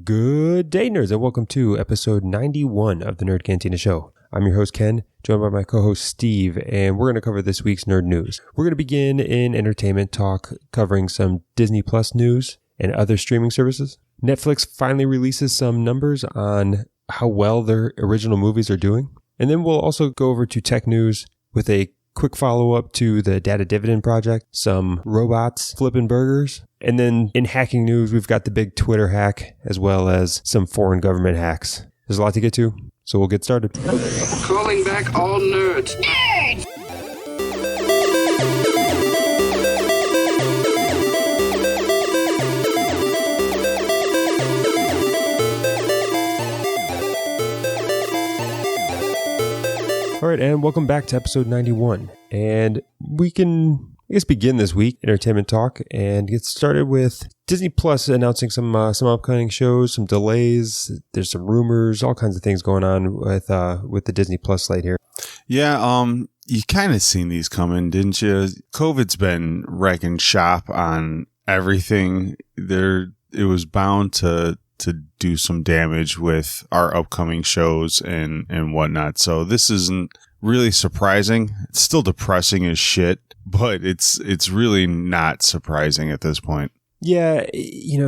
Good day, nerds, and welcome to episode 91 of the Nerd Cantina Show. I'm your host, Ken, joined by my co-host, Steve, and we're going to cover this week's nerd news. We're going to begin in entertainment talk, covering some Disney Plus news and other streaming services. Netflix finally releases some numbers on how well their original movies are doing. And then we'll also go over to tech news with a quick follow-up to the Data Dividend Project, some robots flipping burgers, and then in hacking news, we've got the big Twitter hack, as well as some foreign government hacks. There's a lot to get to, so we'll get started. Calling back all nerds. Nerds! All right, and welcome back to episode 91. And we can, I guess, begin this week, entertainment talk, and get started with Disney Plus announcing some upcoming shows, some delays. There's some rumors, all kinds of things going on with the Disney Plus slate here. Yeah, you kind of seen these coming, didn't you? COVID's been wrecking shop on everything. It was bound to do some damage with our upcoming shows and whatnot. So this isn't really surprising. It's still depressing as shit, but it's really not surprising at this point. Yeah,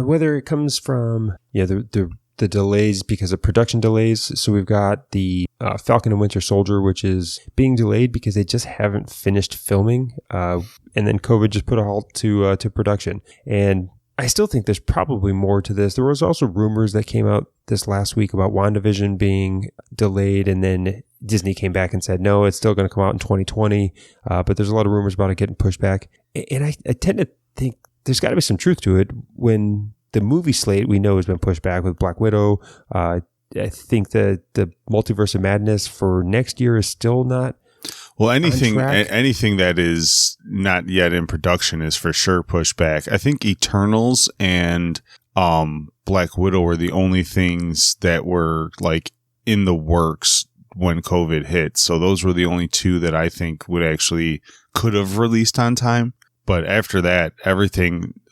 whether it comes from the delays because of production delays. So we've got the Falcon and Winter Soldier, which is being delayed because they just haven't finished filming, and then COVID just put a halt to production. And I still think there's probably more to this. There was also rumors that came out this last week about WandaVision being delayed, and then Disney came back and said, no, it's still going to come out in 2020. But there's a lot of rumors about it getting pushed back. And I tend to think there's got to be some truth to it when the movie slate we know has been pushed back with Black Widow. I think the Multiverse of Madness for next year is still not. Well, anything that is not yet in production is for sure pushed back. I think Eternals and Black Widow were the only things that were like in the works when COVID hit. So those were the only two that I think could have released on time. But after that,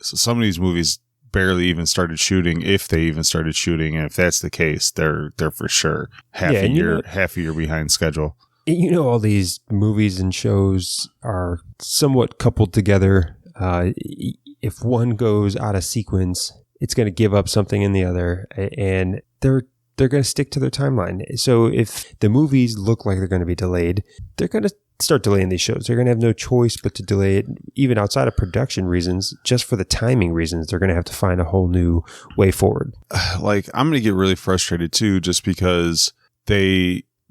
some of these movies barely even started shooting, if they even started shooting. And if that's the case, they're for sure half a year behind schedule. All these movies and shows are somewhat coupled together. If one goes out of sequence, it's going to give up something in the other, and they're going to stick to their timeline. So if the movies look like they're going to be delayed, they're going to start delaying these shows. They're going to have no choice but to delay it, even outside of production reasons, just for the timing reasons. They're going to have to find a whole new way forward. Like, I'm going to get really frustrated too, just because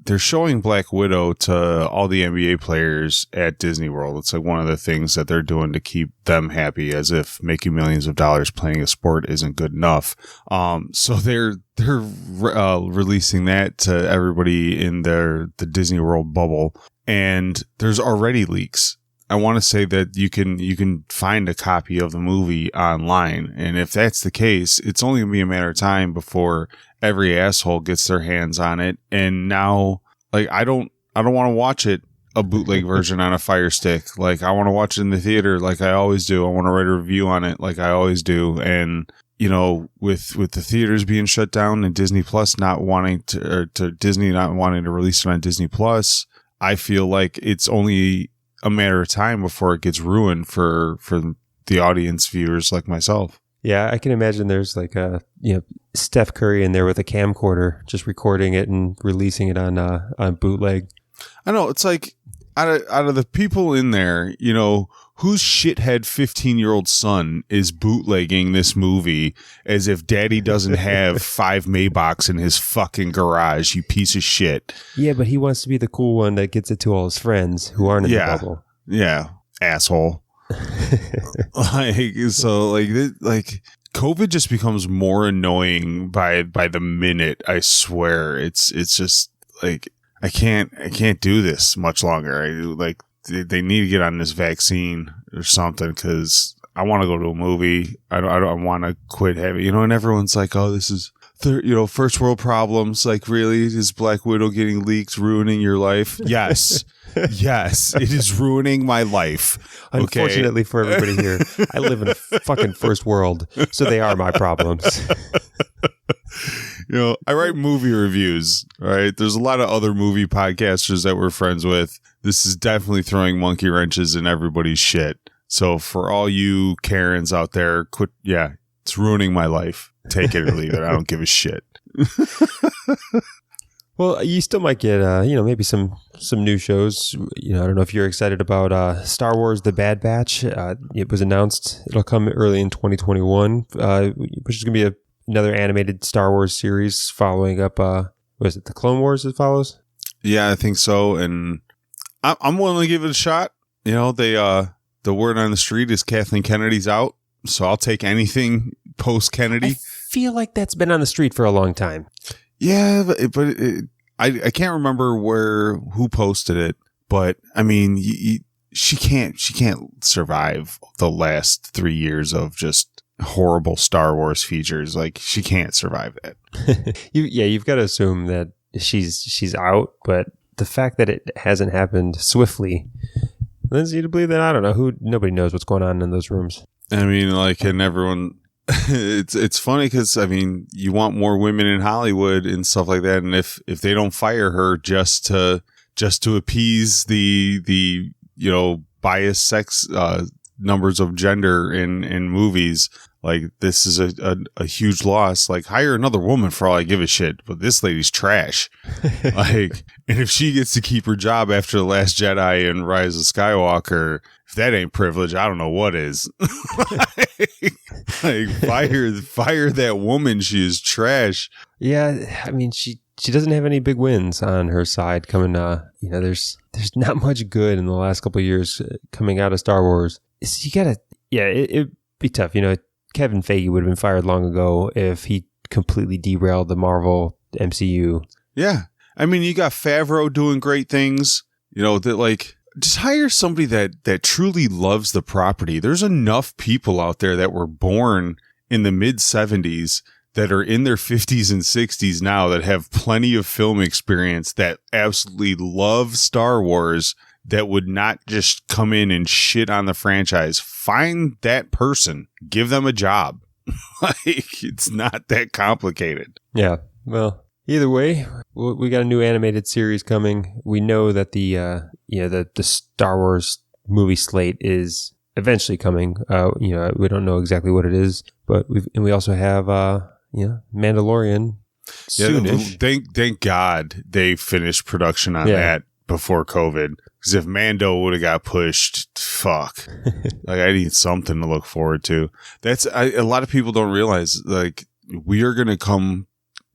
they're showing Black Widow to all the NBA players at Disney World. It's like one of the things that they're doing to keep them happy, as if making millions of dollars playing a sport isn't good enough. So they're releasing that to everybody in the Disney World bubble, and there's already leaks. I want to say that you can find a copy of the movie online, and if that's the case, it's only gonna be a matter of time before every asshole gets their hands on it. And now, like, I don't want to watch it a bootleg version on a Fire Stick. Like, I want to watch it in the theater, like I always do. I want to write a review on it, like I always do. And with the theaters being shut down and Disney Plus not wanting to release it on Disney Plus, I feel like it's only a matter of time before it gets ruined for the audience viewers like myself. Yeah, I can imagine there's like Steph Curry in there with a camcorder, just recording it and releasing it on bootleg. I know, it's like out of the people in there, whose shithead 15-year-old son is bootlegging this movie as if daddy doesn't have 5 Maybachs in his fucking garage, you piece of shit. Yeah, but he wants to be the cool one that gets it to all his friends who aren't in the bubble. Yeah, asshole. COVID just becomes more annoying by the minute. I swear, it's just like I can't do this much longer. They need to get on this vaccine or something, because I want to go to a movie. I don't want to quit having, and everyone's like, oh, this is first world problems. Like, really, is Black Widow getting leaked ruining your life? Yes. Yes, it is ruining my life. Okay? Unfortunately for everybody here, I live in a fucking first world, so they are my problems. I write movie reviews. All right. There's a lot of other movie podcasters that we're friends with. This is definitely throwing monkey wrenches in everybody's shit. So for all you Karens out there, quit. Yeah, it's ruining my life. Take it or leave it. I don't give a shit. Well, you still might get, maybe some new shows. I don't know if you're excited about Star Wars: The Bad Batch. It was announced it'll come early in 2021, which is going to be another animated Star Wars series following up. Was it the Clone Wars that follows? Yeah, I think so, and I'm willing to give it a shot. The word on the street is Kathleen Kennedy's out, so I'll take anything post Kennedy. I feel like that's been on the street for a long time. Yeah, but I can't remember who posted it, but I mean, she can't survive the last 3 years of just horrible Star Wars features. Like, she can't survive that. You've got to assume that she's out, but the fact that it hasn't happened swiftly leads you to believe that, I don't know, nobody knows what's going on in those rooms. I mean, like, and everyone. It's funny because, I mean, you want more women in Hollywood and stuff like that, and if they don't fire her just to appease the biased sex numbers of gender in movies, like, this is a huge loss. Like, hire another woman for all I give a shit, but this lady's trash. Like, and if she gets to keep her job after The Last Jedi and Rise of Skywalker, if that ain't privilege, I don't know what is. like fire that woman. She is trash. Yeah, I mean, she doesn't have any big wins on her side coming. There's not much good in the last couple of years coming out of Star Wars. It'd be tough. Kevin Feige would have been fired long ago if he completely derailed the Marvel MCU. Yeah, I mean, you got Favreau doing great things. That, like, just hire somebody that truly loves the property. There's enough people out there that were born in the mid 70s that are in their 50s and 60s now that have plenty of film experience that absolutely love Star Wars, that would not just come in and shit on the franchise. Find that person, give them a job. Like, it's not that complicated. Yeah. Well, either way, we got a new animated series coming. We know that the Star Wars movie slate is eventually coming. We don't know exactly what it is, but we also have Mandalorian soonish. Thank God they finished production on that before COVID. Because if Mando would have got pushed, fuck. Like, I need something to look forward to. A lot of people don't realize, like, we are going to come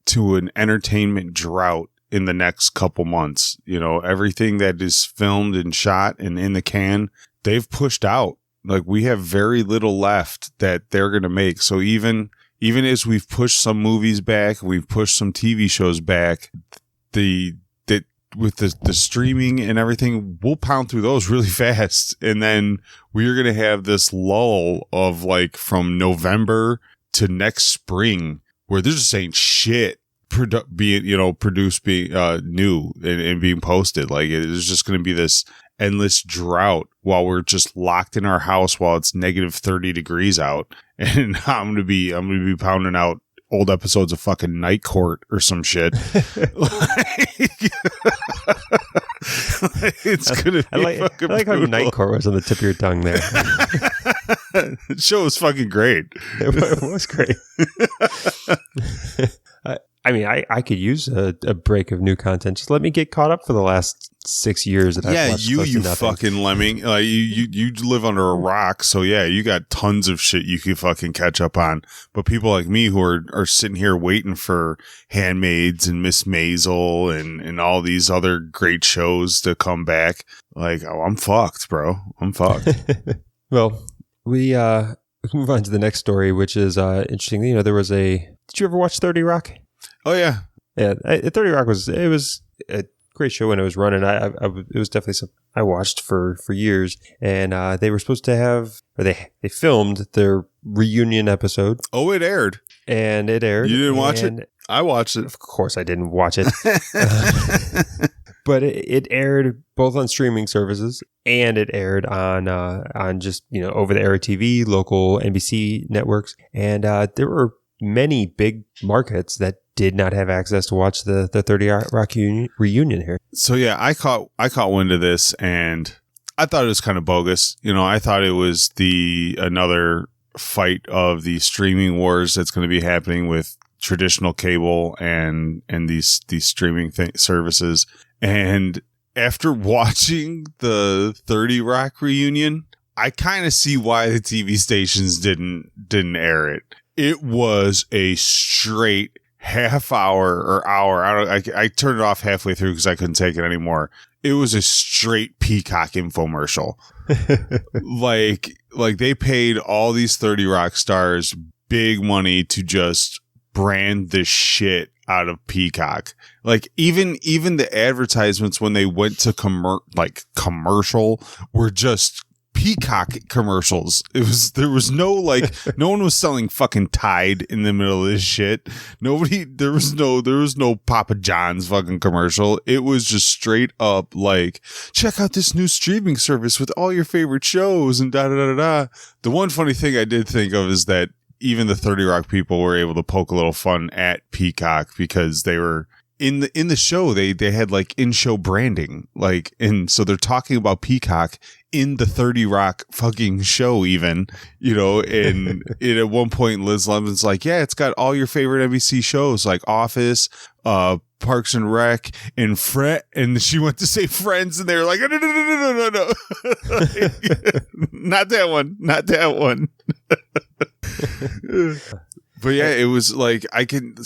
to an entertainment drought in the next couple months. Everything that is filmed and shot and in the can, they've pushed out. Like, we have very little left that they're going to make. So even as we've pushed some movies back, we've pushed some TV shows back, with the streaming and everything, we'll pound through those really fast. And then we're going to have this lull of, like, from November to next spring where there just ain't shit produced, being new and being posted. Like, it's just going to be this endless drought while we're just locked in our house while it's negative 30 degrees out. And I'm going to be pounding out old episodes of fucking Night Court or some shit. It's gonna be fucking I like how Night Court was on the tip of your tongue there. The show was fucking great. It was great. I mean, I could use a break of new content. Just let me get caught up for the last 6 years that I've watched. You fucking lemming. You live under a rock, so yeah, you got tons of shit you could fucking catch up on. But people like me who are sitting here waiting for Handmaids and Miss Maisel and all these other great shows to come back, like, I'm fucked, bro. I'm fucked. Well, we move on to the next story, which is interesting. There was did you ever watch 30 Rock? Oh yeah. Yeah. 30 Rock was a great show when it was running. It was definitely something I watched for years, and they were supposed to have, or they filmed their reunion episode. Oh, it aired. And it aired. You didn't watch it? I watched it. Of course I didn't watch it. But it aired both on streaming services, and it aired on just, over the air TV, local NBC networks. And there were many big markets that did not have access to watch the 30 Rock reunion here. So yeah, I caught wind of this, and I thought it was kind of bogus. I thought it was another fight of the streaming wars that's going to be happening with traditional cable and these streaming services. And after watching the 30 Rock reunion, I kind of see why the TV stations didn't air it. It was a straight half hour or hour. I turned it off halfway through because I couldn't take it anymore. It was a straight Peacock infomercial. like they paid all these 30 Rock stars big money to just brand the shit out of Peacock. Like even the advertisements when they went to commercial were just Peacock commercials. There was no no one was selling fucking Tide in the middle of this shit. There was no Papa John's fucking commercial. It was just straight up check out this new streaming service with all your favorite shows and da da da da. The one funny thing I did think of is that even the 30 Rock people were able to poke a little fun at Peacock because they were in the show. They had in-show branding, and so they're talking about Peacock in the 30 Rock fucking show even, and at one point Liz Lemon's like, yeah, it's got all your favorite NBC shows like Office, Parks and Rec, and and she went to say Friends, and they were like, no, not that one. But yeah, it was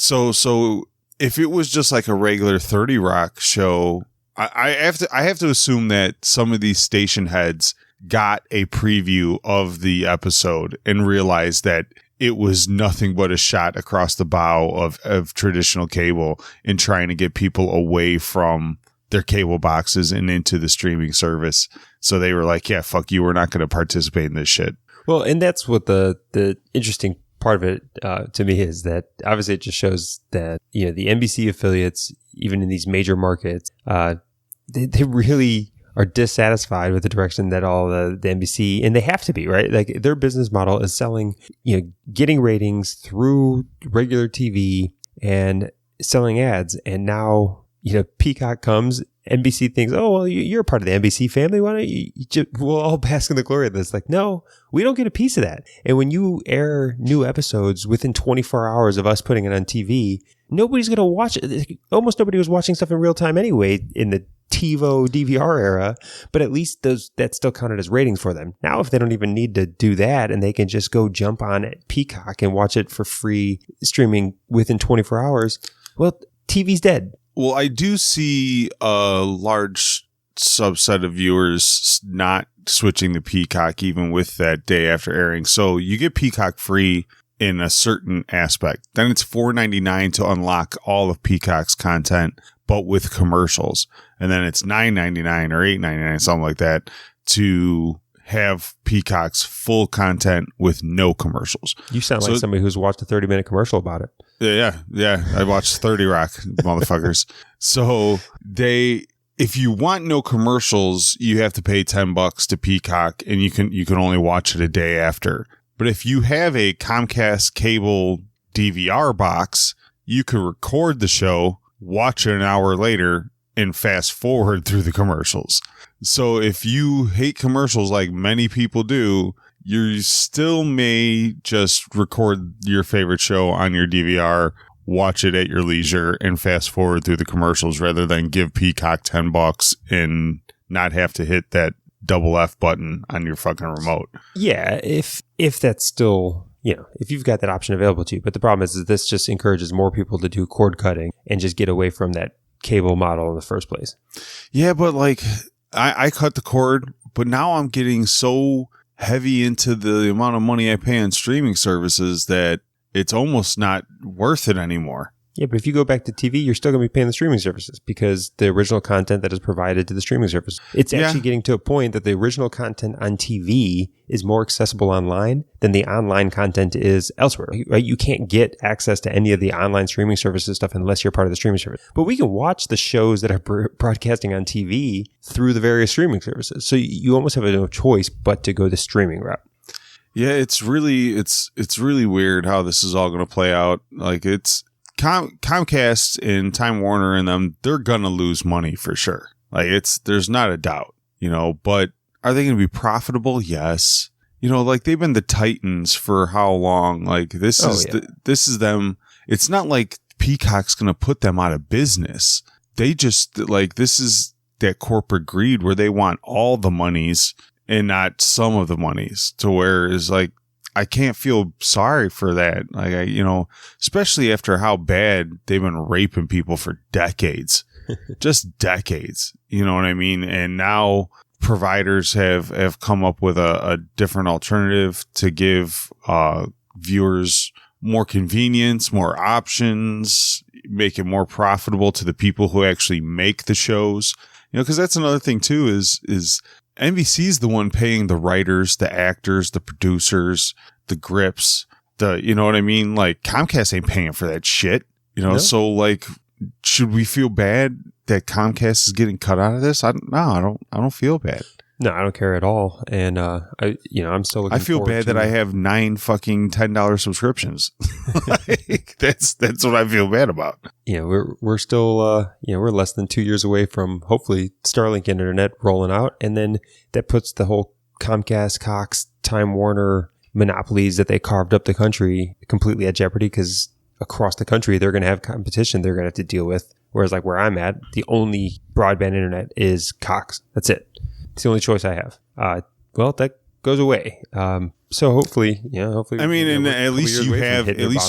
so if it was just a regular 30 Rock show, I have to assume that some of these station heads got a preview of the episode and realized that it was nothing but a shot across the bow of traditional cable in trying to get people away from their cable boxes and into the streaming service. So they were like, yeah, fuck you. We're not going to participate in this shit. Well, and that's what the interesting part of it to me is that obviously it just shows that, the NBC affiliates, even in these major markets, they really are dissatisfied with the direction that all the NBC, and they have to be, right? Like their business model is selling, getting ratings through regular TV and selling ads. And now, Peacock comes, NBC thinks, oh, well, you're a part of the NBC family. Why don't you we'll all bask in the glory of this? No, we don't get a piece of that. And when you air new episodes within 24 hours of us putting it on TV, nobody's going to watch it. Almost nobody was watching stuff in real time anyway in the TiVo DVR era, but at least that still counted as ratings for them. Now, if they don't even need to do that and they can just go jump on Peacock and watch it for free streaming within 24 hours, well, TV's dead. Well, I do see a large subset of viewers not switching to Peacock even with that day after airing. So you get Peacock free in a certain aspect. Then it's $4.99 to unlock all of Peacock's content, but with commercials. And then it's $9.99 or $8.99, something like that, to have Peacock's full content with no commercials. You sound like somebody who's watched a 30-minute commercial about it. Yeah. I watched 30 Rock, motherfuckers. So if you want no commercials, you have to pay $10 to Peacock, and you can only watch it a day after. But if you have a Comcast cable DVR box, you can record the show, watch it an hour later, and fast forward through the commercials. So if you hate commercials like many people do, you still may just record your favorite show on your DVR, watch it at your leisure, and fast forward through the commercials rather than give Peacock $10 and not have to hit that double F button on your fucking remote. Yeah, if that's still, if you've got that option available to you. But the problem is that this just encourages more people to do cord cutting and just get away from that cable model in the first place. Yeah, but I cut the cord, but now I'm getting so heavy into the amount of money I pay on streaming services that it's almost not worth it anymore. Yeah, but if you go back to TV, you're still going to be paying the streaming services because the original content that is provided to the streaming service. It's actually getting to a point that the original content on TV is more accessible online than the online content is elsewhere. Right? You can't get access to any of the online streaming services stuff unless you're part of the streaming service. But we can watch the shows that are broadcasting on TV through the various streaming services. So you almost have no choice but to go the streaming route. Yeah, it's really weird how this is all going to play out. Comcast and Time Warner and them, they're gonna lose money for sure. Like there's not a doubt, but are they gonna be profitable? Yes. Like they've been the titans for how long? Like this is them. It's not like Peacock's gonna put them out of business. They just this is that corporate greed where they want all the monies and not some of the monies, to where is like, I can't feel sorry for that. Like, especially after how bad they've been raping people for decades, just decades, you know what I mean? And now providers have come up with a different alternative to give viewers more convenience, more options, make it more profitable to the people who actually make the shows. Because that's another thing too, is NBC's the one paying the writers, the actors, the producers, the grips, you know what I mean? Like Comcast ain't paying for that shit, No. So like, should we feel bad that Comcast is getting cut out of this? I don't feel bad. No, I don't care at all. And I'm still looking. I feel bad that I have 9 fucking $10 subscriptions. Like, that's what I feel bad about. We're still we're less than 2 years away from hopefully Starlink internet rolling out, and then that puts the whole Comcast, Cox, Time Warner monopolies that they carved up the country completely at jeopardy, because across the country they're going to have competition they're going to have to deal with. Whereas like where I'm at, the only broadband internet is Cox. That's it. It's the only choice I have. Well, that goes away. So hopefully. I mean, and at least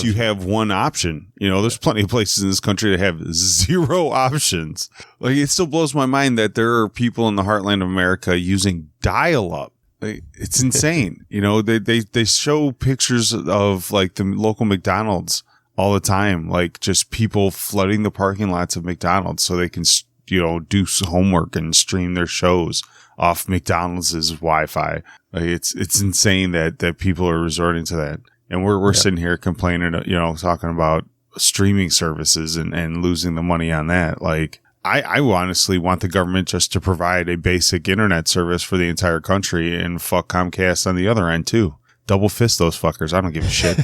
you have one option. There's plenty of places in this country that have 0 options. Like, it still blows my mind that there are people in the heartland of America using dial-up. It's insane. They show pictures of like the local McDonald's all the time, like just people flooding the parking lots of McDonald's so they can, do homework and stream their shows off McDonald's Wi-Fi. Like, it's insane that people are resorting to that. And we're sitting here complaining, talking about streaming services and losing the money on that. Like, I honestly want the government just to provide a basic internet service for the entire country and fuck Comcast on the other end too. Double fist those fuckers. I don't give a shit.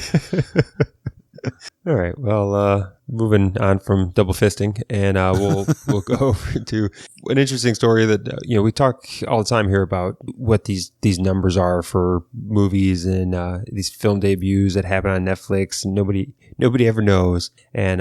All right. Well, moving on from double fisting, and we'll go over to an interesting story that we talk all the time here about what these numbers are for movies and these film debuts that happen on Netflix, and nobody ever knows. And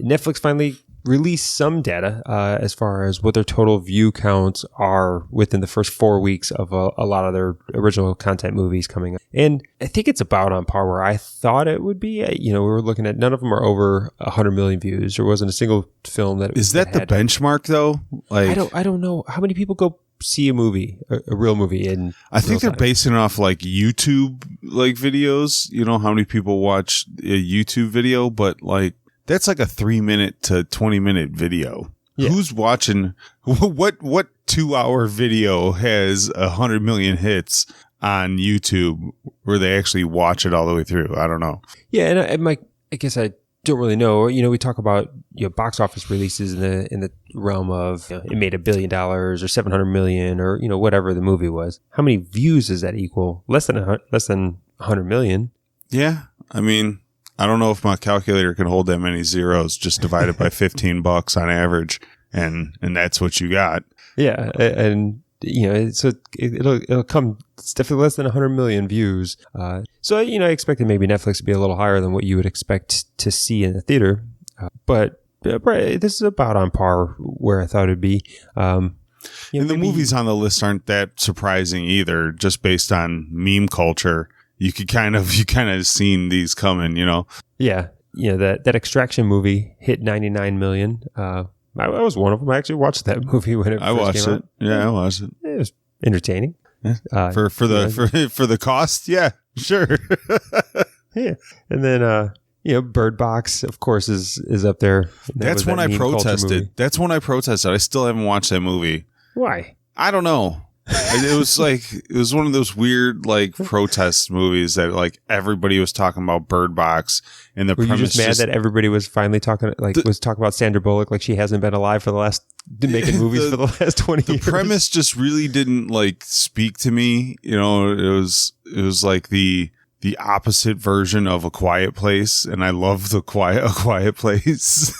Netflix finally released some data as far as what their total view counts are within the first 4 weeks of a lot of their original content movies coming up. And I think it's about on par where I thought it would be. We were looking at, none of them are over 100 million views. There wasn't a single film that is that the benchmark though. Like, I don't know how many people go see a movie, a real movie. And I think they're basing it off like YouTube like videos. How many people watch a YouTube video, but like, that's like a 3-minute to 20-minute video. Yeah. Who's watching? What 2-hour video has 100 million hits on YouTube where they actually watch it all the way through? I don't know. Yeah, and I guess I don't really know. We talk about box office releases in the realm of it made $1 billion or 700 million or whatever the movie was. How many views does that equal? Less than 100 million. Yeah, I mean, I don't know if my calculator can hold that many zeros. Just divide it by $15 on average, and that's what you got. Yeah, and so it'll come. It's definitely less than 100 million views. So I expected maybe Netflix to be a little higher than what you would expect to see in the theater, but this is about on par where I thought it'd be. And the movies on the list aren't that surprising either, just based on meme culture. You kind of seen these coming, Yeah. That Extraction movie hit 99 million. I was one of them. I actually watched that movie when it first came out. Yeah, I watched it. It was entertaining. Yeah. For the cost, yeah, sure. Yeah. And then Bird Box, of course, is up there. That's when I protested. I still haven't watched that movie. Why? I don't know. It was one of those weird like protest movies that like everybody was talking about Bird Box, and the premise. Were you just mad that everybody was finally talking about Sandra Bullock like she hasn't been alive for making movies for the last 20 years? The premise just really didn't like speak to me. It was like the the opposite version of A Quiet Place, and I love A Quiet Place.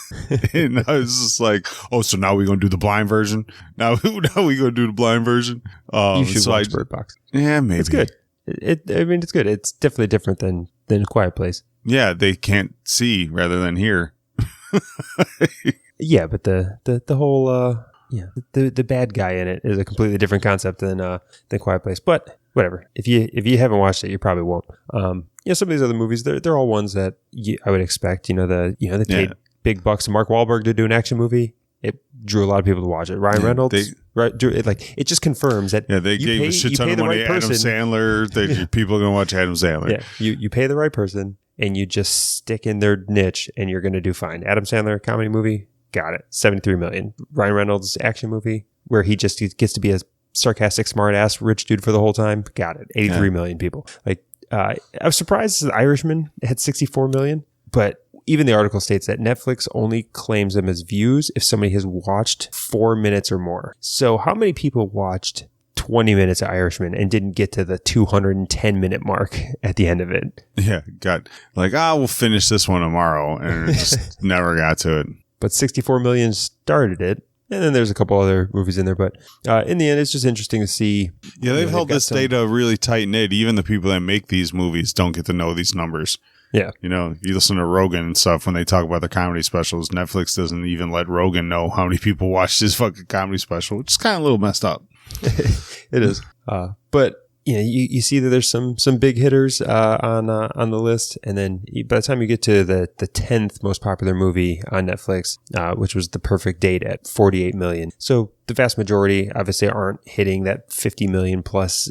And I was just like, oh, so now we're gonna do the blind version. Now we gonna do the blind version. You should watch Bird Box. Yeah, maybe it's good. I mean, it's good. It's definitely different than A Quiet Place. Yeah, they can't see rather than hear. Yeah, but the whole the bad guy in it is a completely different concept than Quiet Place. But whatever. If you haven't watched it, you probably won't. Some of these other movies, they're all ones that I would expect. They paid big bucks to Mark Wahlberg to do an action movie. It drew a lot of people to watch it. Ryan Reynolds, it just confirms that they gave a shit ton of money to Adam Sandler. People are gonna watch Adam Sandler. Yeah, you pay the right person and you just stick in their niche and you're gonna do fine. Adam Sandler comedy movie, got it. 73 million. Ryan Reynolds action movie where he just gets to be a sarcastic, smart ass rich dude for the whole time, got it. 83 million people. I was surprised the Irishman had 64 million, but even the article states that Netflix only claims them as views if somebody has watched 4 minutes or more. So how many people watched 20 minutes of Irishman and didn't get to the 210-minute mark at the end of it? Yeah, we'll finish this one tomorrow, and it just never got to it. But 64 million started it. And then there's a couple other movies in there. But in the end, it's just interesting to see. Yeah, they've held this data really tight-knit. Even the people that make these movies don't get to know these numbers. Yeah. If you listen to Rogan and stuff, when they talk about their comedy specials, Netflix doesn't even let Rogan know how many people watched his fucking comedy special, which is kind of a little messed up. It is. But you see that there's some big hitters on the list, and then by the time you get to the 10th most popular movie on Netflix, which was The Perfect Date at 48 million. So the vast majority obviously aren't hitting that 50 million plus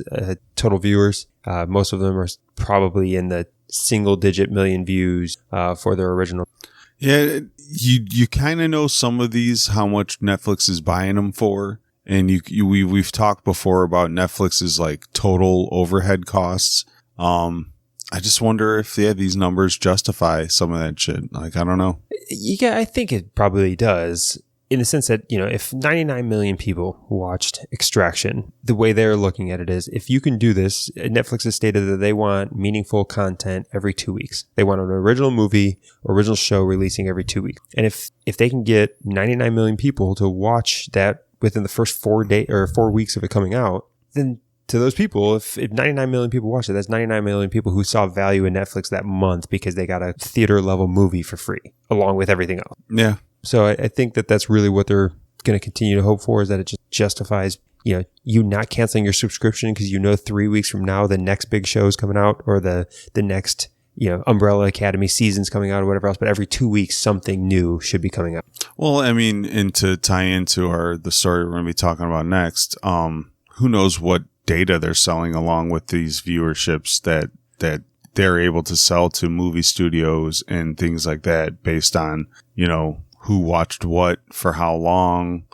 total viewers. Most of them are probably in the single-digit million views for their original. Yeah, you kind of know some of these, how much Netflix is buying them for. And we've talked before about Netflix's total overhead costs. I just wonder if these numbers justify some of that shit. I don't know. Yeah, I think it probably does. In the sense that, if 99 million people watched Extraction, the way they're looking at it is, if you can do this, Netflix has stated that they want meaningful content every 2 weeks. They want an original movie, original show releasing every 2 weeks. And if they can get 99 million people to watch that within the first 4 weeks of it coming out, then to those people, if 99 million people watch it, that's 99 million people who saw value in Netflix that month because they got a theater level movie for free, along with everything else. Yeah. So I think that that's really what they're going to continue to hope for, is that it just justifies, you not canceling your subscription because 3 weeks from now the next big show is coming out, or the next Umbrella Academy season's coming out or whatever else. But every 2 weeks something new should be coming out. Well, I mean, and to tie into the story we're going to be talking about next, who knows what data they're selling along with these viewerships that they're able to sell to movie studios and things like that based on who watched what for how long.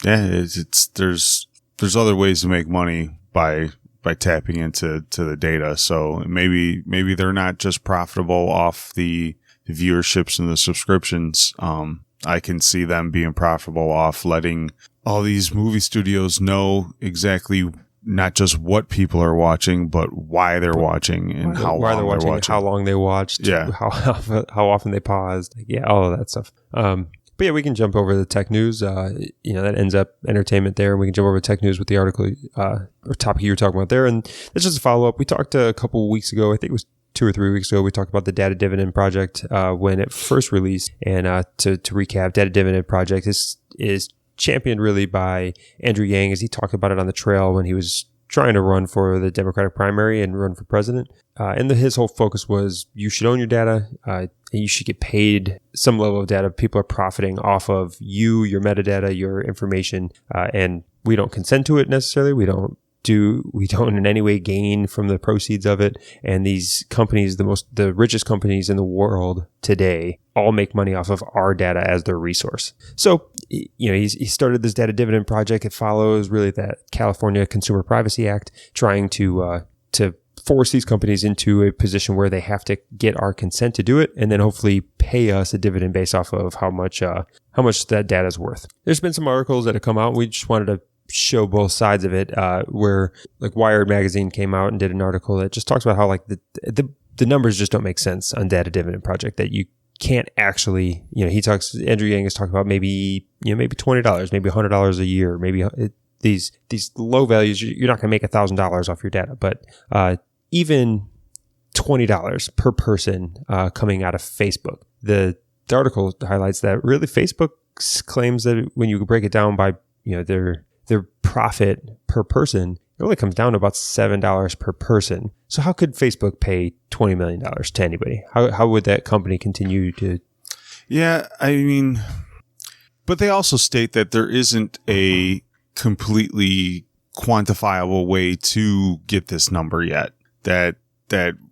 There's other ways to make money by tapping into the data. So maybe they're not just profitable off the viewerships and the subscriptions. I can see them being profitable off letting all these movie studios know exactly not just what people are watching, but why they're watking and how long they're watching. How long they watched, how often they paused, all of that stuff. But yeah, we can jump over the tech news. That ends up entertainment there, and we can jump over to tech news with the article or topic you were talking about there. And it's just a follow up. We talked a couple of weeks ago, I think it was 2 or 3 weeks ago, we talked about the Data Dividend Project when it first released. And to recap, Data Dividend Project is championed really by Andrew Yang, as he talked about it on the trail when he was trying to run for the Democratic primary and run for president. And his whole focus was you should own your data. You should get paid some level of data. People are profiting off of your metadata, your information, and we don't consent to it necessarily. We don't in any way gain from the proceeds of it. And these companies, the richest companies in the world today, all make money off of our data as their resource. So, he started this Data Dividend Project. It follows really that California Consumer Privacy Act, trying to force these companies into a position where they have to get our consent to do it, and then hopefully pay us a dividend based off of how much that data is worth. There's been some articles that have come out. We just wanted to show both sides of it, where like Wired magazine came out and did an article that just talks about how like the numbers just don't make sense on data dividend project, that you can't actually, Andrew Yang is talking about maybe $20, maybe $100 a year, maybe these low values, you're not going to make $1,000 off your data, but even $20 per person coming out of Facebook. The article highlights that really Facebook claims that when you break it down by their profit per person, it only comes down to about $7 per person. So how could Facebook pay $20 million to anybody? How would that company continue to? Yeah, I mean, but they also state that there isn't a completely quantifiable way to get this number yet. That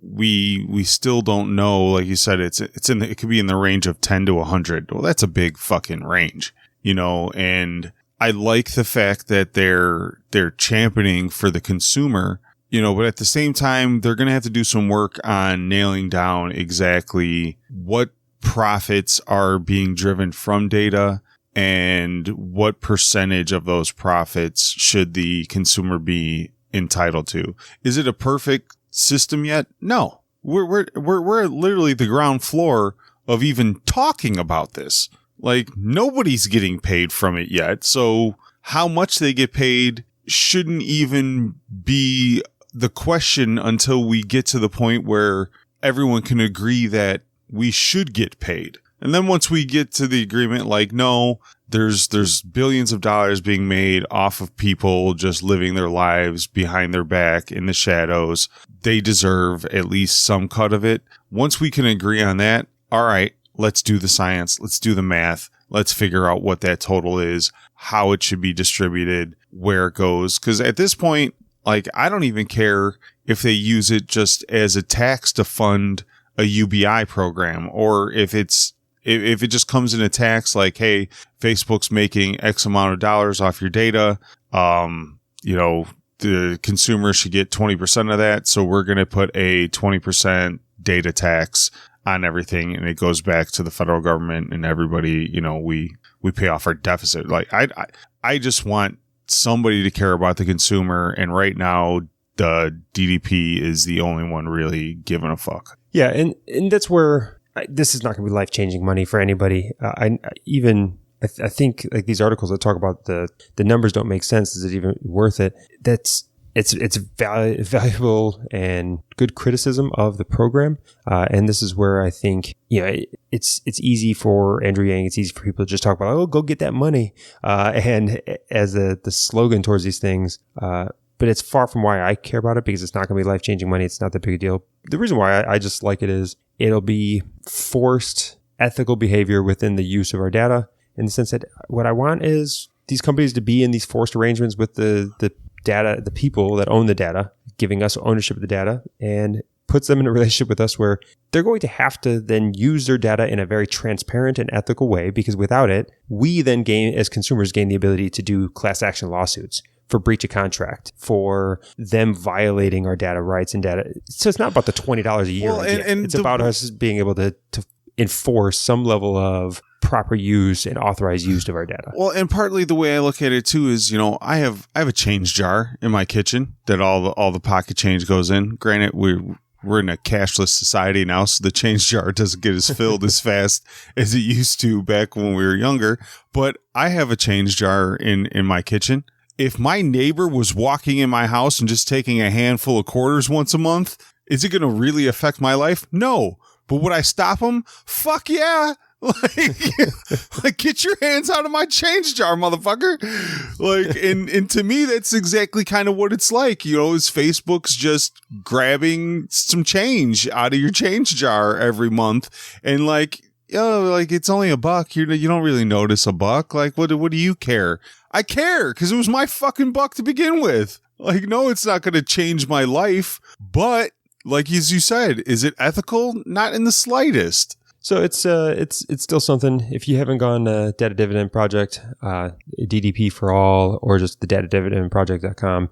we still don't know. Like you said, it could be in the range of 10 to 100. Well, that's a big fucking range, and I like the fact that they're championing for the consumer, but at the same time, they're going to have to do some work on nailing down exactly what profits are being driven from data and what percentage of those profits should the consumer be entitled to. Is it a perfect system yet? No. We're literally the ground floor of even talking about this. Like, nobody's getting paid from it yet. So how much they get paid shouldn't even be the question until we get to the point where everyone can agree that we should get paid. And then once we get to the agreement, like, no, there's billions of dollars being made off of people just living their lives behind their back in the shadows. They deserve at least some cut of it. Once we can agree on that, all right, let's do the science. Let's do the math. Let's figure out what that total is, how it should be distributed, where it goes. Because at this point, like, I don't even care if they use it just as a tax to fund a UBI program, or if it just comes in a tax like, hey, Facebook's making X amount of dollars off your data. The consumer should get 20% of that. So we're going to put a 20% data tax on everything, and it goes back to the federal government and everybody. We pay off our deficit. Like, I just want somebody to care about the consumer, and right now the DDP is the only one really giving a fuck. Yeah, and that's where this is not going to be life-changing money for anybody. I think like these articles that talk about the numbers don't make sense. Is it even worth it? It's valuable and good criticism of the program. And this is where I think, it's easy for Andrew Yang. It's easy for people to just talk about, go get that money. And as the slogan towards these things, but it's far from why I care about it, because it's not going to be life-changing money. It's not that big a deal. The reason why I just like it is it'll be forced ethical behavior within the use of our data, in the sense that what I want is these companies to be in these forced arrangements with the data, the people that own the data, giving us ownership of the data, and puts them in a relationship with us where they're going to have to then use their data in a very transparent and ethical way, because without it, we then as consumers gain the ability to do class action lawsuits for breach of contract, for them violating our data rights and data. So it's not about the $20 a year. Well, and it's about us being able to enforce some level of proper use and authorized use of our data. Well, and partly the way I look at it too is, I have a change jar in my kitchen that all the pocket change goes in. Granted, we're in a cashless society now, so the change jar doesn't get as filled as fast as it used to back when we were younger. But I have a change jar in my kitchen. If my neighbor was walking in my house and just taking a handful of quarters once a month, is it going to really affect my life? No. But would I stop him? Fuck yeah. Like get your hands out of my change jar, motherfucker. Like, and to me, that's exactly kind of what it's like, is Facebook's just grabbing some change out of your change jar every month. And like it's only $1. You don't really notice $1. Like, what do you care? I care because it was my fucking buck to begin with. Like, no, it's not going to change my life. But like, as you said, is it ethical? Not in the slightest. So it's still something. If you haven't gone to Data Dividend Project, DDP for all, or just the datadividendproject.com,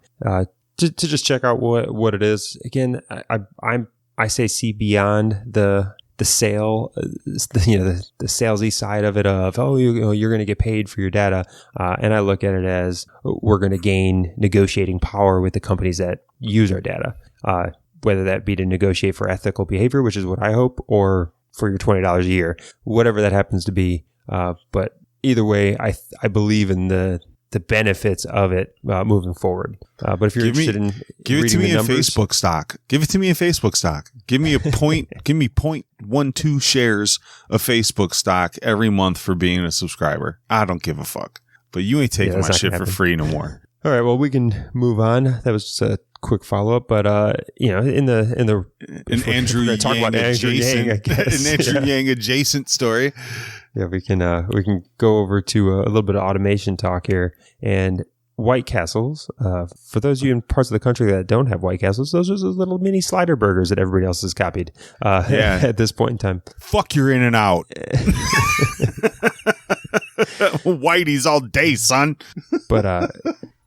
to just check out what it is. Again, I say see beyond the sale, the salesy side of it of, you're going to get paid for your data. And I look at it as we're going to gain negotiating power with the companies that use our data, whether that be to negotiate for ethical behavior, which is what I hope, or for your $20 a year, whatever that happens to be. But either way, I believe in the benefits of it moving forward. But if you're interested in give it to me in numbers, Facebook stock. Give it to me in Facebook stock. Give me give me 0.12 shares of Facebook stock every month for being a subscriber. I don't give a fuck. But you ain't taking my shit for free no more. All right, well, we can move on. That was just a quick follow up, but in Andrew Yang, I guess. An Andrew Yang adjacent story. Yeah, we can go over to a little bit of automation talk here. And White Castles, for those of you in parts of the country that don't have White Castles, those are those little mini slider burgers that everybody else has copied at this point in time. Fuck your In-N-Out. Whitey's all day, son. But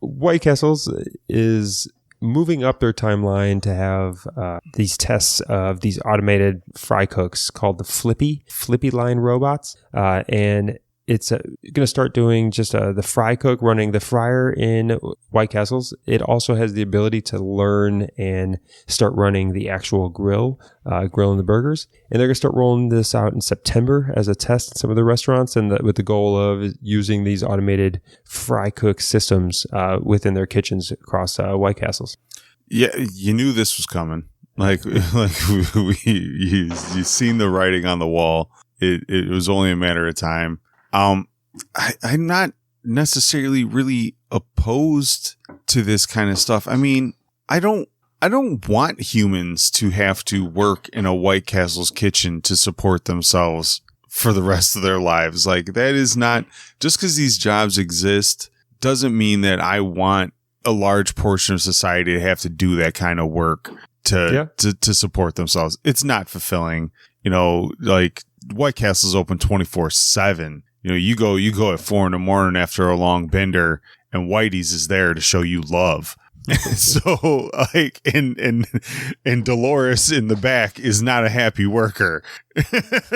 White Castles is moving up their timeline to have these tests of these automated fry cooks called the Flippy line robots. And it's going to start doing just the fry cook running the fryer in White Castles. It also has the ability to learn and start running the actual grilling the burgers. And they're going to start rolling this out in September as a test in some of the restaurants, and with the goal of using these automated fry cook systems within their kitchens across White Castles. Yeah, you knew this was coming. Like you seen the writing on the wall. It was only a matter of time. I'm not necessarily really opposed to this kind of stuff. I mean, I don't want humans to have to work in a White Castle's kitchen to support themselves for the rest of their lives. Like, that is not, just because these jobs exist doesn't mean that I want a large portion of society to have to do that kind of work to support themselves. It's not fulfilling. Like, White Castle's open 24/7. You go at 4 a.m. after a long bender, and Whitey's is there to show you love. So, like, and Dolores in the back is not a happy worker.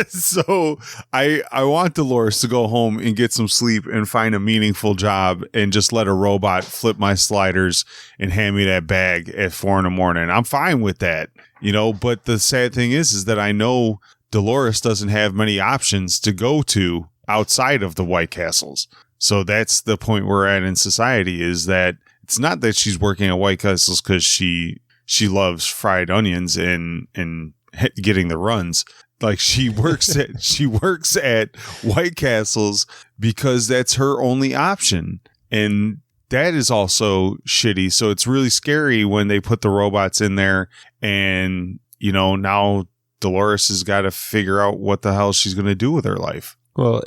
So I want Dolores to go home and get some sleep and find a meaningful job and just let a robot flip my sliders and hand me that bag at 4 a.m. I'm fine with that, but the sad thing is that I know Dolores doesn't have many options to go to outside of the White Castles. So that's the point we're at in society, is that it's not that she's working at White Castles because she loves fried onions and getting the runs. Like, she works at White Castles because that's her only option. And that is also shitty. So it's really scary when they put the robots in there, and now Dolores has got to figure out what the hell she's going to do with her life. Well,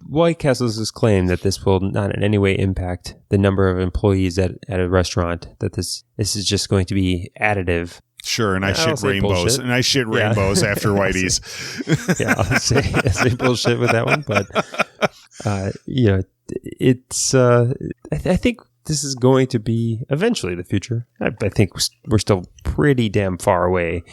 White Castles has claimed that this will not in any way impact the number of employees at a restaurant, that this is just going to be additive. Sure, and I shit rainbows. And I shit rainbows after Whitey's. Yeah, I'll say bullshit with that one. But, it's, I think this is going to be eventually the future. I think we're still pretty damn far away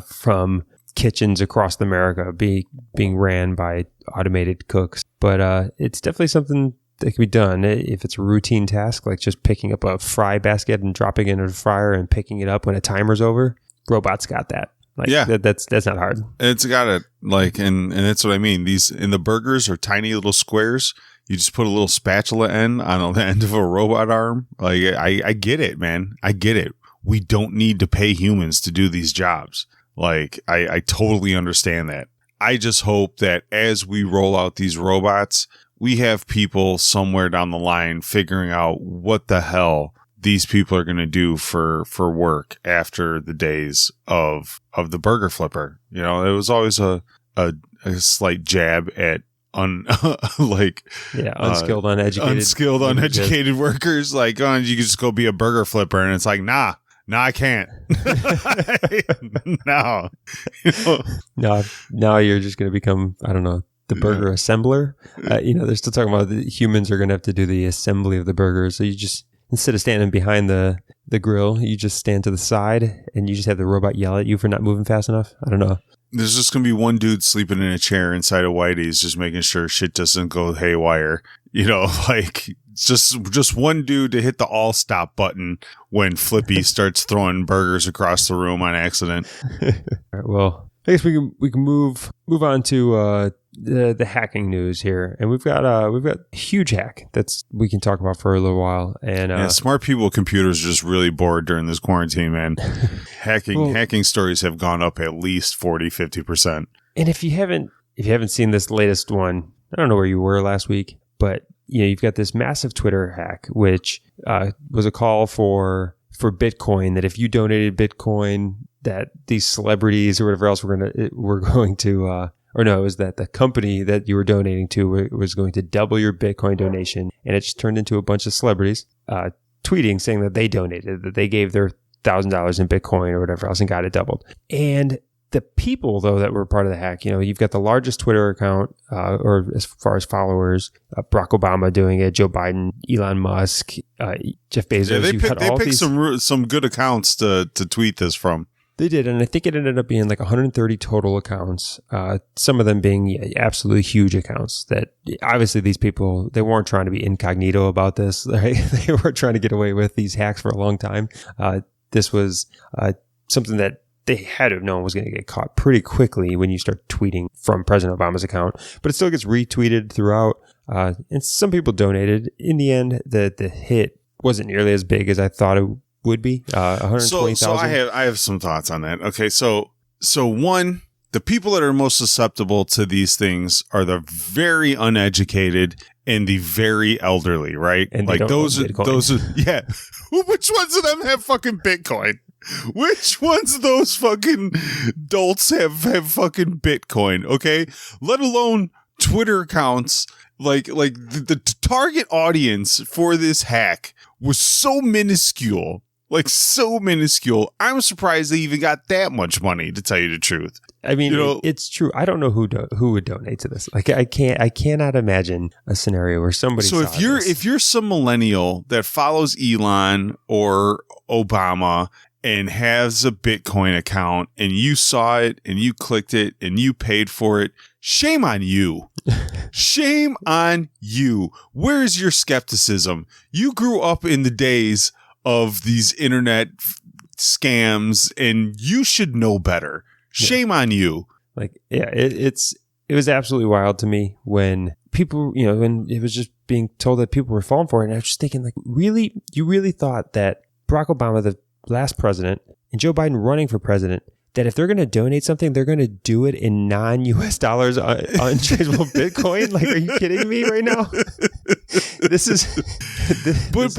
from kitchens across America being ran by automated cooks. But it's definitely something that can be done if it's a routine task, like just picking up a fry basket and dropping it in a fryer and picking it up when a timer's over. Robots got that. Like, yeah, that's not hard. It's got it. Like, and that's what I mean. These in the burgers are tiny little squares. You just put a little spatula end on the end of a robot arm. Like, I get it, man. I get it. We don't need to pay humans to do these jobs. Like, I totally understand that. I just hope that as we roll out these robots, we have people somewhere down the line figuring out what the hell these people are going to do for work after the days of the burger flipper. It was always a slight jab at unskilled, uneducated workers. Like, oh, you can just go be a burger flipper, and it's like, nah, I can't. No. Now you're just going to become, I don't know, the burger assembler. They're still talking about the humans are going to have to do the assembly of the burgers. So you just, instead of standing behind the grill, you just stand to the side and you just have the robot yell at you for not moving fast enough. I don't know. there's just going to be one dude sleeping in a chair inside of Whitey's, just making sure shit doesn't go haywire. You know, like just one dude to hit the all stop button when Flippy starts throwing burgers across the room on accident. All right, well, I guess we can move on to the hacking news here, and we've got a huge hack that's we can talk about for a little while. And smart people with computers are just really bored during this quarantine, man. Hacking stories have gone up at least 40-50%. And if you haven't seen this latest one, I don't know where you were last week, but you've got this massive Twitter hack, which was a call for Bitcoin, that if you donated Bitcoin, that these celebrities or whatever else were going to or no, it was that the company that you were donating to was going to double your Bitcoin donation. And it just turned into a bunch of celebrities tweeting saying that they donated, that they gave their $1,000 in Bitcoin or whatever else and got it doubled. And the people, though, that were part of the hack, you've got the largest Twitter account, or as far as followers, Barack Obama doing it, Joe Biden, Elon Musk, Jeff Bezos. Yeah, they picked some good accounts to tweet this from. They did, and I think it ended up being like 130 total accounts, some of them being absolutely huge accounts that obviously these people, they weren't trying to be incognito about this. Right? They were trying to get away with these hacks for a long time. This was something that they had to have known was going to get caught pretty quickly when you start tweeting from President Obama's account, but it still gets retweeted throughout. And some people donated. In the end, the hit wasn't nearly as big as I thought it would be. 120,000. So I have some thoughts on that. Okay, so one, the people that are most susceptible to these things are the very uneducated and the very elderly, right? And like those are yeah. Which ones of them have fucking Bitcoin? Which ones of those fucking adults have fucking Bitcoin? Okay, let alone Twitter accounts. Like the target audience for this hack was so minuscule. Like so minuscule. I'm surprised they even got that much money, to tell you the truth. I mean, it's true. I don't know who would donate to this. Like, I cannot imagine a scenario where somebody. So if you're some millennial that follows Elon or Obama and has a Bitcoin account and you saw it and you clicked it and you paid for it, shame on you. Shame on you. Where is your skepticism? You grew up in the days of these internet scams and you should know better. Shame on you. Like, yeah, it was absolutely wild to me when people, when it was just being told that people were falling for it. And I was just thinking, like, really, you really thought that Barack Obama, the last president, and Joe Biden running for president, that if they're going to donate something, they're going to do it in non-US dollars, untraceable Bitcoin? Like, are you kidding me right now? But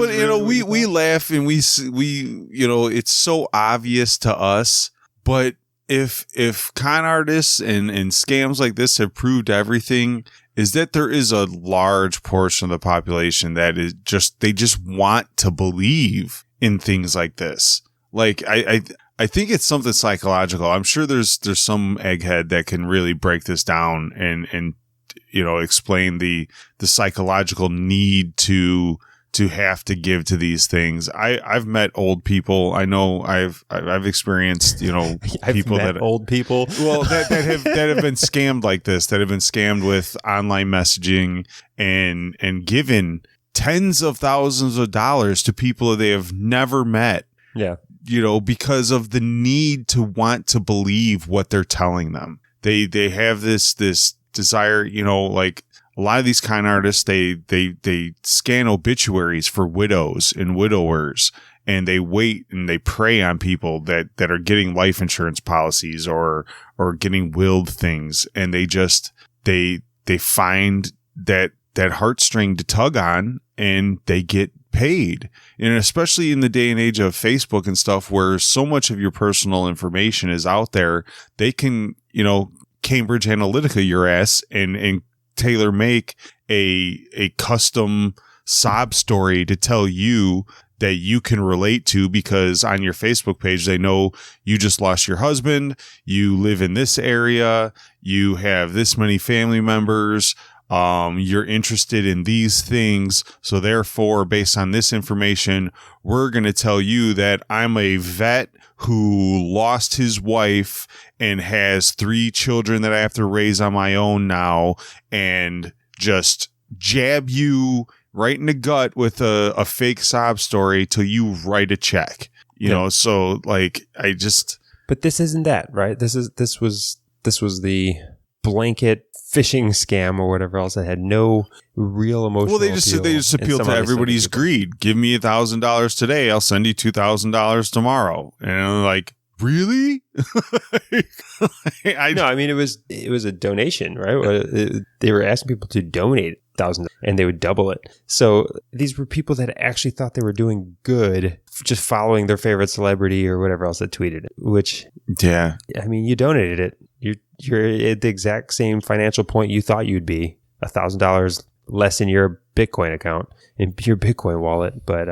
we laugh and we it's so obvious to us. But if con artists and scams like this have proved everything, is that there is a large portion of the population that is they just want to believe in things like this. Like I think it's something psychological. I'm sure there's some egghead that can really break this down and explain the psychological need to have to give to these things. I've met old people. I know I've experienced people old people that have been scammed like this, that have been scammed with online messaging and given tens of thousands of dollars to people they have never met. Yeah. Because of the need to want to believe what they're telling them. They have this desire, like a lot of these con artists, they scan obituaries for widows and widowers, and they wait and they prey on people that are getting life insurance policies or getting willed things. And they find that heartstring to tug on, and they get paid. And especially in the day and age of Facebook and stuff, where so much of your personal information is out there, they can, Cambridge Analytica your ass and tailor make a custom sob story to tell you that you can relate to, because on your Facebook page, they know you just lost your husband, you live in this area, you have this many family members, You're interested in these things. So therefore, based on this information, we're going to tell you that I'm a vet who lost his wife and has 3 children that I have to raise on my own now, and just jab you right in the gut with a fake sob story till you write a check. You know, so like But this isn't that, right? This was the blanket phishing scam or whatever else that had no real emotional. Well, they just appeal to everybody's greed. Give me $1,000 today, I'll send you $2,000 tomorrow. And I'm like, really? I mean, it was a donation, right? They were asking people to donate $1,000 and they would double it. So these were people that actually thought they were doing good, just following their favorite celebrity or whatever else that tweeted it, which, yeah, I mean, you donated it. You're at the exact same financial point you thought you'd be, $1,000 less in your Bitcoin account, in your Bitcoin wallet. But,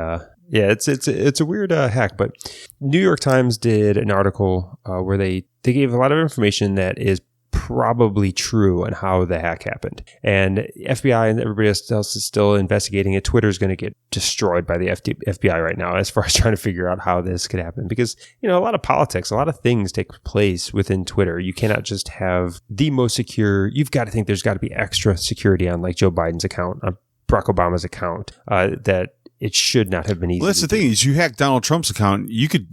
yeah, it's a weird hack. But New York Times did an article where they gave a lot of information that is probably true on how the hack happened. And FBI and everybody else is still investigating it. Twitter's going to get destroyed by the FBI right now as far as trying to figure out how this could happen. Because, you know, a lot of politics, a lot of things take place within Twitter. You cannot just have the most secure. You've got to think there's got to be extra security on like Joe Biden's account, on Barack Obama's account, that it should not have been easy. Well, that's the thing is, you hack Donald Trump's account, you could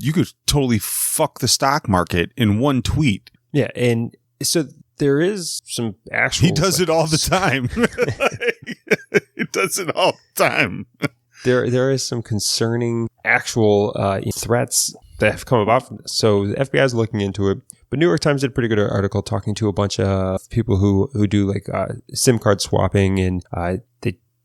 totally fuck the stock market in one tweet. Yeah, and so there is some actual. He does it all the time. He does it all the time. There is some concerning actual threats that have come about from this. So the FBI is looking into it. But New York Times did a pretty good article talking to a bunch of people who do like SIM card swapping, and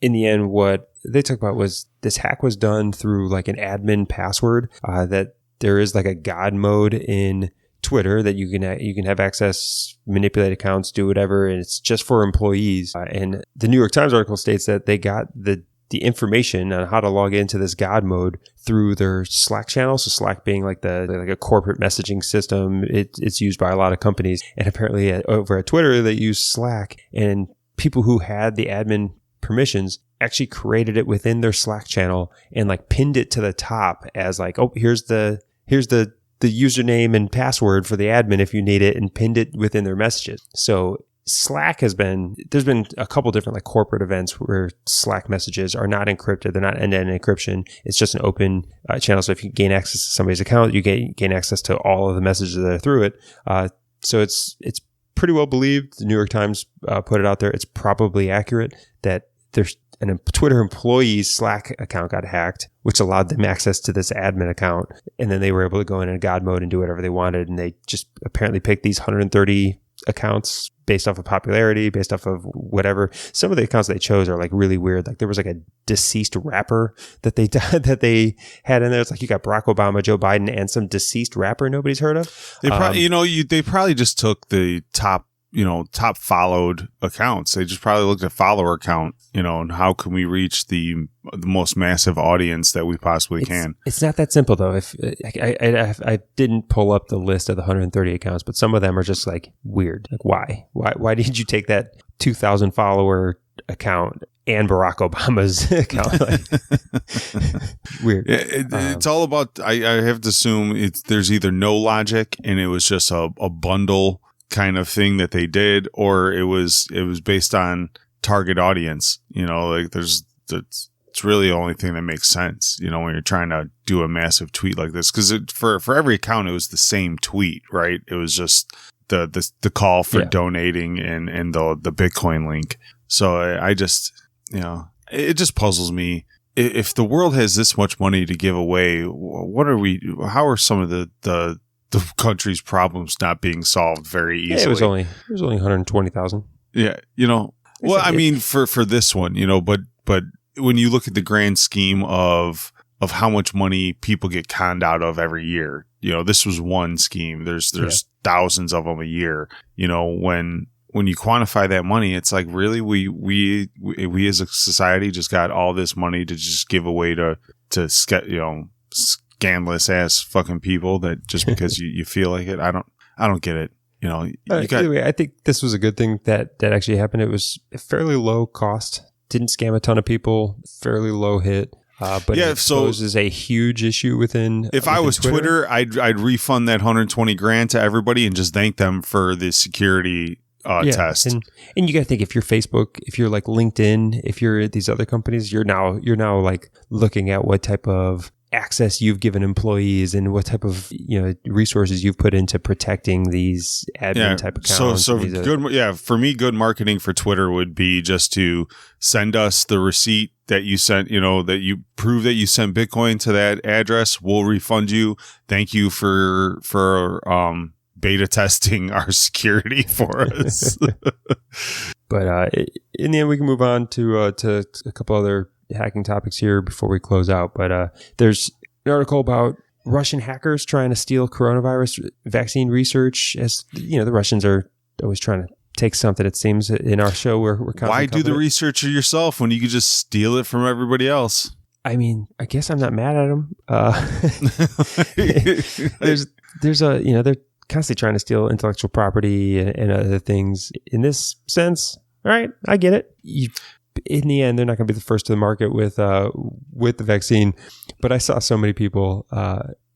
in the end, what they talked about was this hack was done through like an admin password, that there is like a God mode in Twitter that you can have access, manipulate accounts, do whatever, and it's just for employees. And the New York Times article states that they got the information on how to log into this God mode through their Slack channel. So Slack being like a corporate messaging system, it's used by a lot of companies. And apparently over at Twitter, they use Slack, and people who had the admin permissions actually created it within their Slack channel and like pinned it to the top as like, oh, here's the username and password for the admin if you need it, and pinned it within their messages. So Slack there's been a couple different like corporate events where Slack messages are not encrypted. They're not end-to-end encryption. It's just an open channel. So if you gain access to somebody's account, you gain access to all of the messages that are through it. So it's pretty well believed. The New York Times put it out there. It's probably accurate that there's a Twitter employee's Slack account got hacked, which allowed them access to this admin account. And then they were able to go in God mode and do whatever they wanted. And they just apparently picked these 130 accounts based off of popularity, based off of whatever. Some of the accounts they chose are like really weird. Like there was like a deceased rapper that they had in there. It's like you got Barack Obama, Joe Biden, and some deceased rapper nobody's heard of. They probably, they probably just took the top followed accounts. They just probably looked at follower count, and how can we reach the most massive audience that we possibly can. It's not that simple though. If I didn't pull up the list of the 130 accounts, but some of them are just like weird. Like why did you take that 2,000 follower account and Barack Obama's account? Weird. It's all about, I have to assume there's either no logic and it was just a bundle kind of thing that they did, or it was based on target audience. Like it's really the only thing that makes sense, when you're trying to do a massive tweet like this, because for every account it was the same tweet, right? It was just the call for donating and the Bitcoin link. So I just, it just puzzles me. If the world has this much money to give away, how are some of the country's problems not being solved very easily? Yeah, it was only 120,000. Yeah, well, I mean, for this one, but when you look at the grand scheme of how much money people get conned out of every year, this was one scheme. There's thousands of them a year. When you quantify that money, it's like, really, we as a society just got all this money to just give away to scandalous ass fucking people that just because you feel like it. I don't get it. you know, anyway, I think this was a good thing that actually happened. It was fairly low cost, didn't scam a ton of people, fairly low hit. But it exposes a huge issue within. If I was Twitter, I'd refund that $120,000 to everybody and just thank them for the security test. And you got to think, if you're Facebook, if you're like LinkedIn, if you're these other companies, you're now like looking at what type of access you've given employees and what type of resources you've put into protecting these admin type accounts. So good, for me, good marketing for Twitter would be just to send us the receipt that you sent, that you prove that you sent Bitcoin to that address. We'll refund you. Thank you for beta testing our security for us. But in the end, we can move on to a couple other hacking topics here before we close out. But there's an article about Russian hackers trying to steal coronavirus vaccine research. As the Russians are always trying to take something. It seems in our show we're why do the research yourself when you could just steal it from everybody else? I mean, I guess I'm not mad at them. They're constantly trying to steal intellectual property and other things. In this sense, all right, I get it. In the end, they're not going to be the first to the market with the vaccine. But I saw so many people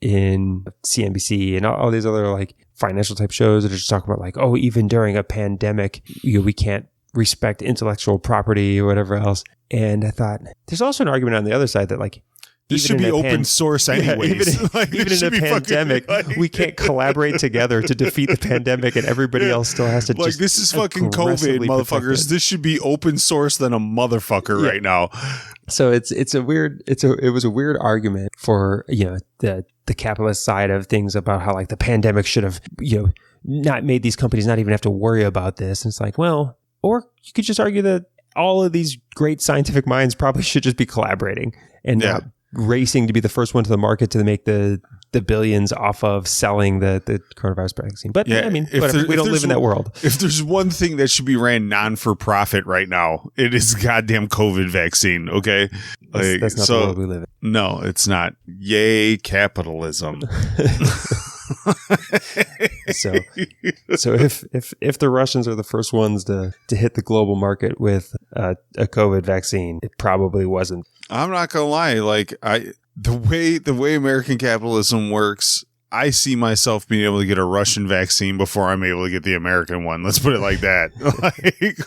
in CNBC and all these other like financial type shows that are just talking about like, oh, even during a pandemic, we can't respect intellectual property or whatever else. And I thought there's also an argument on the other side that like, this should be open source anyways. Even in a pandemic, we can't collaborate together to defeat the pandemic, and everybody else still has to like, this is fucking COVID, motherfuckers. This should be open source than a motherfucker right now. So it was a weird argument for the capitalist side of things about how like the pandemic should have not made these companies not even have to worry about this. And it's like, well, or you could just argue that all of these great scientific minds probably should just be collaborating and not racing to be the first one to the market to make the billions off of selling the coronavirus vaccine. But I mean, we don't live in that world. If there's one thing that should be ran non-for-profit right now, it is goddamn COVID vaccine. Okay, that's not the world we live in. No, it's not. Yay, capitalism. So if the Russians are the first ones to hit the global market with a COVID vaccine, it probably wasn't. I'm not gonna lie, like the way American capitalism works, I see myself being able to get a Russian vaccine before I'm able to get the American one. Let's put it like that. Like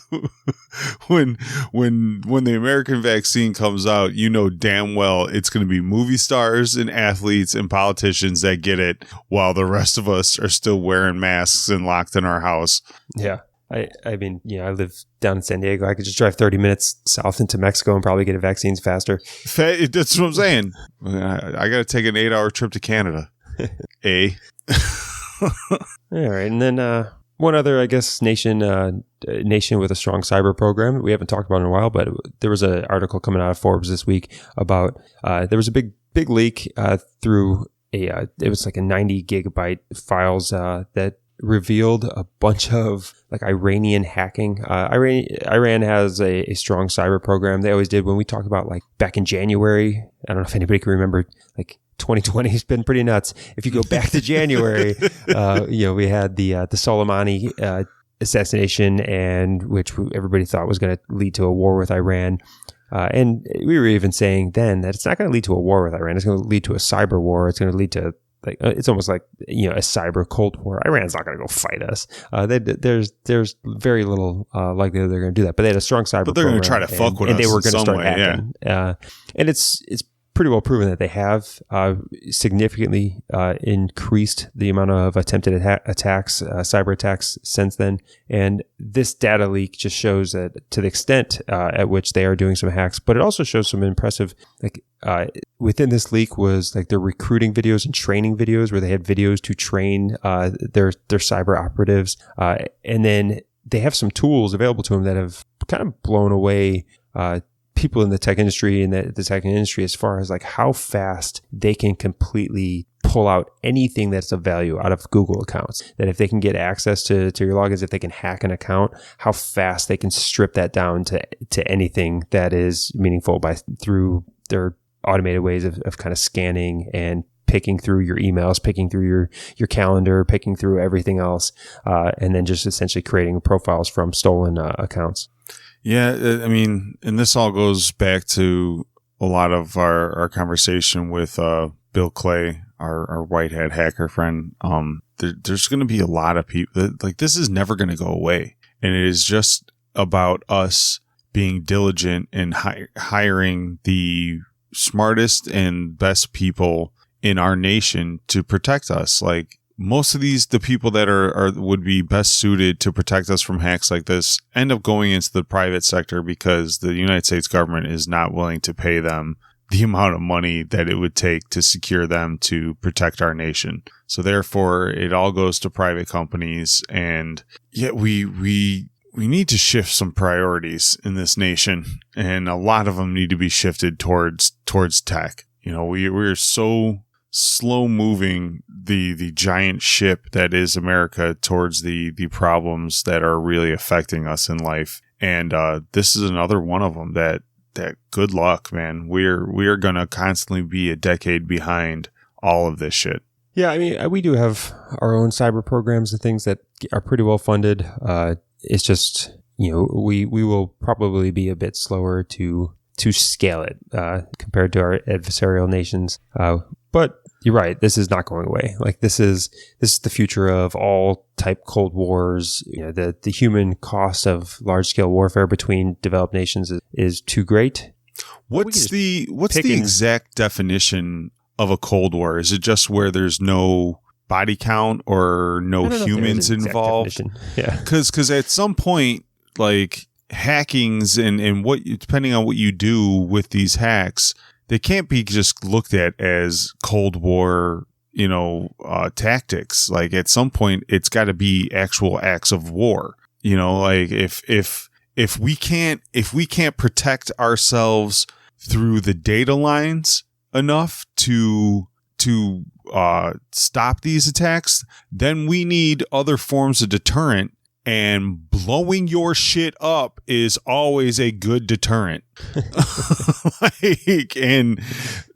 when the American vaccine comes out, damn well it's going to be movie stars and athletes and politicians that get it, while the rest of us are still wearing masks and locked in our house. Yeah. I mean, I live down in San Diego. I could just drive 30 minutes south into Mexico and probably get vaccines faster. That's what I'm saying. I got to take an 8-hour trip to Canada. All right. And then one other, I guess, nation with a strong cyber program we haven't talked about in a while, but there was an article coming out of Forbes this week about there was a big leak through it was like a 90 gigabyte files that revealed a bunch of like Iranian hacking. Iran has a strong cyber program. They always did. When we talked about like back in January, I don't know if anybody can remember, like 2020 has been pretty nuts. If you go back to January, we had the Soleimani assassination, and which everybody thought was going to lead to a war with Iran. And we were even saying then that it's not going to lead to a war with Iran. It's going to lead to a cyber war. It's going to lead to like it's almost like a cyber Cold War. Iran's not going to go fight us. There's very little likelihood they're going to do that. But they had a strong cyber. But they're going to try to fuck with us, and they were going to start way, hacking. Yeah. And it's pretty well proven that they have significantly increased the amount of attempted attacks, cyber attacks since then. And this data leak just shows that to the extent at which they are doing some hacks, but it also shows some impressive, like within this leak was like their recruiting videos and training videos where they had videos to train their cyber operatives. And then they have some tools available to them that have kind of blown away people in the tech industry and the tech industry as far as like how fast they can completely pull out anything that's of value out of Google accounts. That if they can get access to your logins, if they can hack an account, how fast they can strip that down to anything that is meaningful through their automated ways of kind of scanning and picking through your emails, picking through your calendar, picking through everything else, and then just essentially creating profiles from stolen accounts. Yeah, I mean, and this all goes back to a lot of our conversation with Bill Clay, our white hat hacker friend. There's going to be a lot of people like this is never going to go away, and it is just about us being diligent and hiring the smartest and best people in our nation to protect us. Like most of the people that are would be best suited to protect us from hacks like this end up going into the private sector because the United States government is not willing to pay them the amount of money that it would take to secure them to protect our nation. So therefore, it all goes to private companies, and yet we need to shift some priorities in this nation, and a lot of them need to be shifted towards tech. You know, we're so slow moving the giant ship that is America towards the problems that are really affecting us in life, and this is another one of them that good luck, man. We are going to constantly be a decade behind all of this shit. Yeah, I mean, we do have our own cyber programs and things that are pretty well funded. It's just, you know, we will probably be a bit slower to scale it compared to our adversarial nations. But you're right, this is not going away. Like this is the future of all type Cold Wars. You know, the human cost of large scale warfare between developed nations is too great. What's the exact definition of a Cold War? Is it just where there's no body count or no humans involved? Yeah, because at some point, like hackings and what, depending on what you do with these hacks, they can't be just looked at as Cold War, you know, tactics. Like at some point, it's got to be actual acts of war. You know, like if we can't protect ourselves through the data lines enough to stop these attacks, then we need other forms of deterrent. And blowing your shit up is always a good deterrent. And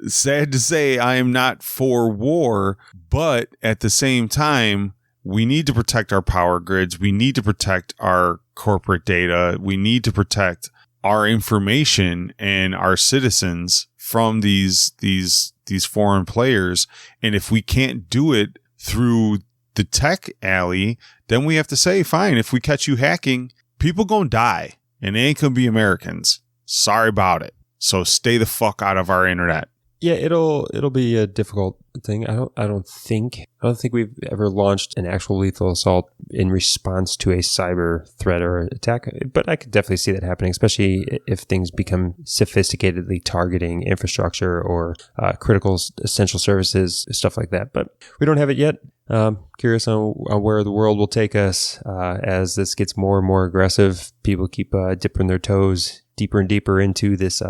sad to say, I am not for war, but at the same time, we need to protect our power grids. We need to protect our corporate data. We need to protect our information and our citizens from these foreign players. And if we can't do it through the tech alley, then we have to say, fine, if we catch you hacking, people gonna die, and they ain't gonna be Americans. Sorry about it. So stay the fuck out of our internet. Yeah, it'll be a difficult thing. I don't think we've ever launched an actual lethal assault in response to a cyber threat or attack, but I could definitely see that happening, especially if things become sophisticatedly targeting infrastructure or critical essential services, stuff like that. But we don't have it yet. Curious on where the world will take us as this gets more and more aggressive. People keep dipping their toes deeper and deeper into this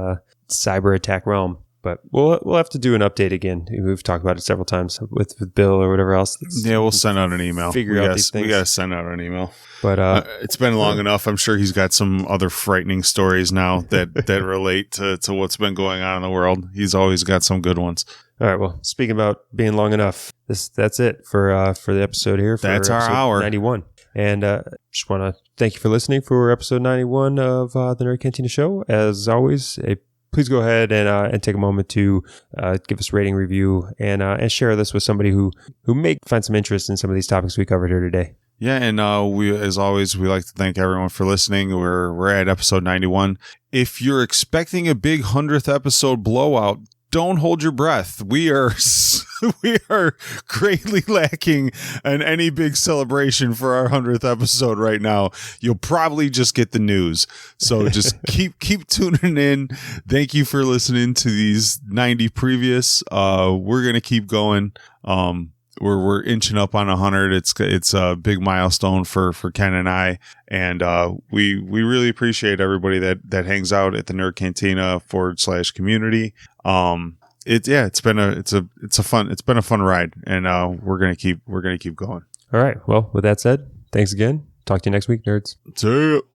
cyber attack realm. But we'll have to do an update again. We've talked about it several times with Bill or whatever else. Yeah, we'll send out an email. Figure out these things. We got to send out an email. But it's been long enough. I'm sure he's got some other frightening stories now that relate to what's been going on in the world. He's always got some good ones. All right. Well, speaking about being long enough, that's it for the episode here. That's our hour. 91. And just want to thank you for listening for episode 91 of the Nerd Cantina Show. As always, please go ahead and take a moment to give us a rating, review, and share this with somebody who may find some interest in some of these topics we covered here today. Yeah, and we, as always, we like to thank everyone for listening. We're at episode 91. If you're expecting a big 100th episode blowout, don't hold your breath. We are greatly lacking in any big celebration for our 100th episode right now. You'll probably just get the news. So just keep tuning in. Thank you for listening to these 90 previous. We're gonna keep going. We're inching up on 100. It's a big milestone for Ken and I, and we really appreciate everybody that hangs out at the Nerd Cantina /community. It's been a fun ride, and we're gonna keep going. All right. Well, with that said, thanks again. Talk to you next week, nerds. See ya.